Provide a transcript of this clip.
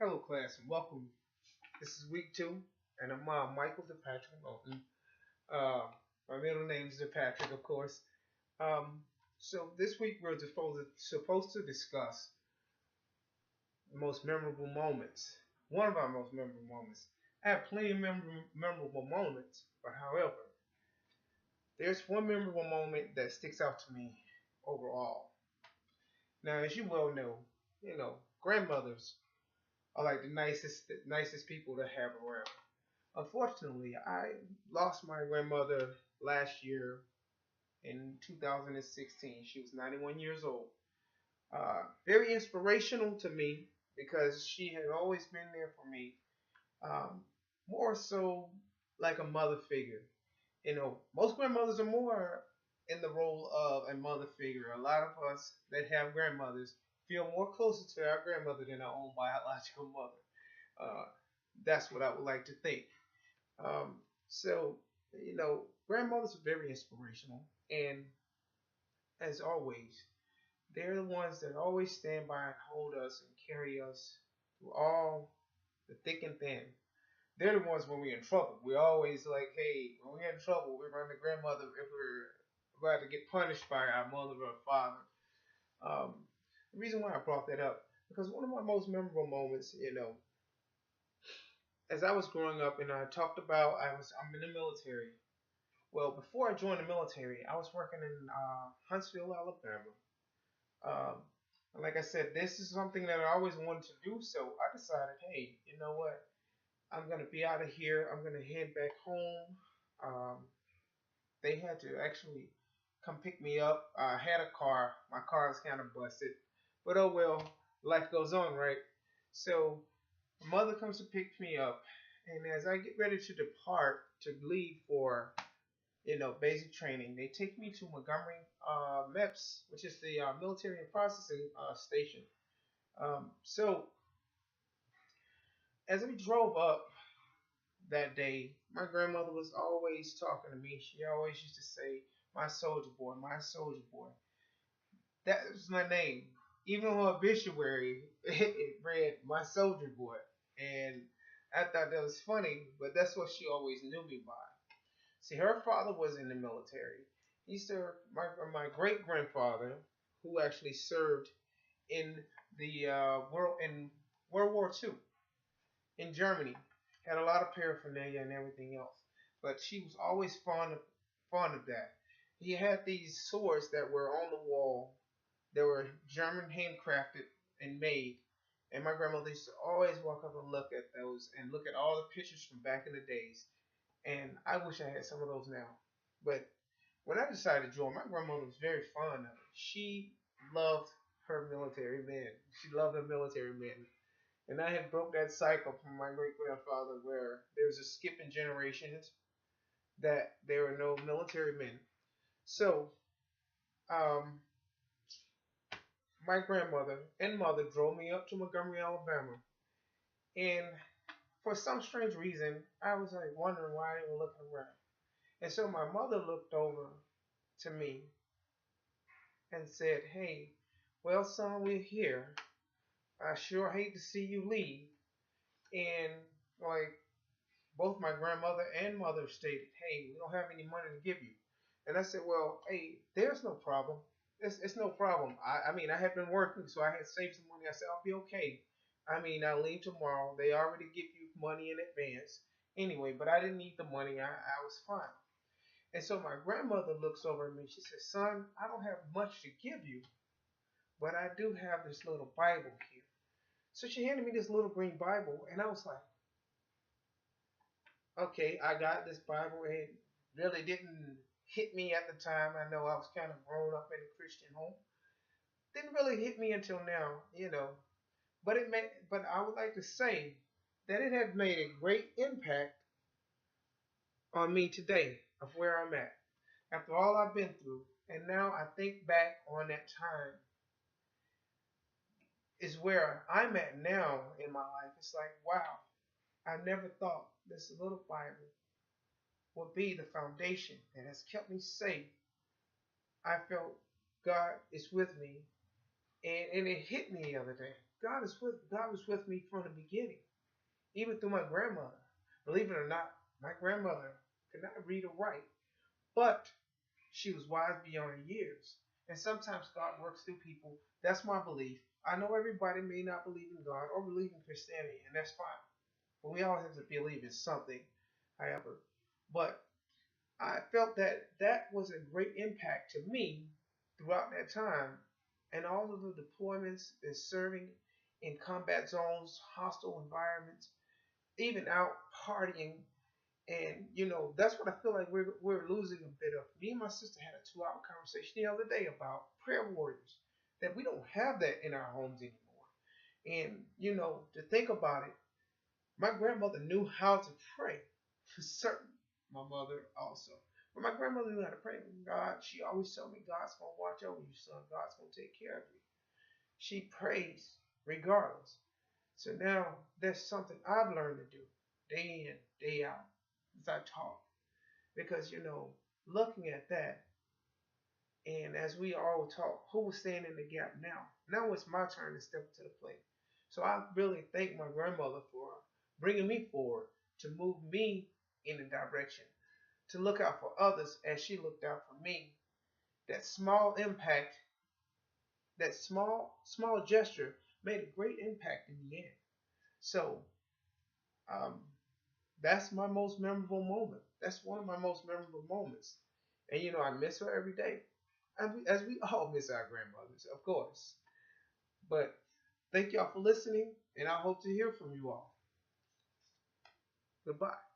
Hello, class, and welcome. This is week two, and I'm Michael DePatrick Moulton. Uh, my middle name is DePatrick, of course. Um, so this week we're supposed to discuss the most memorable moments. One of our most memorable moments. I have plenty of memorable moments, but however, there's one memorable moment that sticks out to me overall. Now, as you well know, grandmothers are like the nicest people to have around. Unfortunately, I lost my grandmother last year in 2016. She was 91 years old. Very inspirational to me because she had always been there for me. Um, More so like a mother figure. Most grandmothers are more in the role of a mother figure. A lot of us that have grandmothers feel more closer to our grandmother than our own biological mother. Uh, that's what I would like to think. Um, so, grandmothers are very inspirational. And as always, they're the ones that always stand by and hold us and carry us through all the thick and thin. They're the ones when we're in trouble. We're always like, hey, when we're in trouble, we run to grandmother if we're about to get punished by our mother or father. Um, the reason why I brought that up, because one of my most memorable moments, as I was growing up and I talked about I'm in the military. Well, before I joined the military, I was working in Huntsville, Alabama. Um, and like I said, this is something that I always wanted to do. So I decided, hey, you know what? I'm gonna be out of here. I'm gonna head back home. Um, they had to actually come pick me up. I had a car. My car is kind of busted, but oh well. Life goes on, right? So mother comes to pick me up, and as I get ready to depart to leave for basic training. They take me to Montgomery MEPS, which is the military and processing station. So as we drove up that day, my grandmother was always talking to me. She always used to say, "My soldier boy, my soldier boy." That was my name. Even on her obituary, it read "My soldier boy," and I thought that was funny, but that's what she always knew me by. See, her father was in the military. He served my great grandfather, who actually served in the World War II in Germany. Had a lot of paraphernalia and everything else, but she was always fond of that. He had these swords that were on the wall. They were German handcrafted and made. And my grandmother used to always walk up and look at those and look at all the pictures from back in the days. And I wish I had some of those now. But when I decided to join, my grandmother was very fond of it. She loved her military men. She loved her military men. And I had broke that cycle from my great grandfather where there was a skip in generations that there were no military men. So, um, my grandmother and mother drove me up to Montgomery, Alabama. And for some strange reason, I was like wondering why they were looking around. And so my mother looked over to me and said, "Hey, well, son, we're here. I sure hate to see you leave." And like both my grandmother and mother stated, "Hey, we don't have any money to give you." And I said, "Well, hey, there's no problem. It's no problem. I mean, I have been working, so I had saved some money. I said, I'll be okay. I mean, I'll leave tomorrow. They already give you money in advance anyway, but I didn't need the money. I was fine." And so my grandmother looks over at me. She says, "Son, I don't have much to give you, but I do have this little Bible here." So she handed me this little green Bible, and I was like, okay, I got this Bible. It really didn't hit me at the time. I know I was kind of grown up in a Christian home. Didn't really hit me until now. But I would like to say that it had made a great impact on me today of where I'm at. After all I've been through, and now I think back on that time is where I'm at now in my life. It's like, wow, I never thought this little Bible would be the foundation that has kept me safe. I felt God is with me, and it hit me the other day. God was with me from the beginning, even through my grandmother. Believe it or not, my grandmother could not read or write, but she was wise beyond her years. And sometimes God works through people. That's my belief. I know everybody may not believe in God or believe in Christianity, and that's fine. But we all have to believe in something, however. But I felt that that was a great impact to me throughout that time, and all of the deployments and serving in combat zones, hostile environments, even out partying. And that's what I feel like we're losing a bit of. Me and my sister had a 2-hour conversation the other day about prayer warriors. That we don't have that in our homes anymore. And to think about it, my grandmother knew how to pray for certain. My mother also. But my grandmother knew how to pray. God, she always told me, God's gonna watch over you, son. God's gonna take care of you. She prays regardless. So now that's something I've learned to do day in, day out as I talk. Because looking at that, and as we all talk, who will stand in the gap now? Now it's my turn to step to the plate. So I really thank my grandmother for bringing me forward to move me in a direction, to look out for others as she looked out for me. That small impact, that small gesture made a great impact in the end. So um, that's my most memorable moment. That's one of my most memorable moments. And I miss her every day. As we all miss our grandmothers, of course. But thank y'all for listening, and I hope to hear from you all. Goodbye.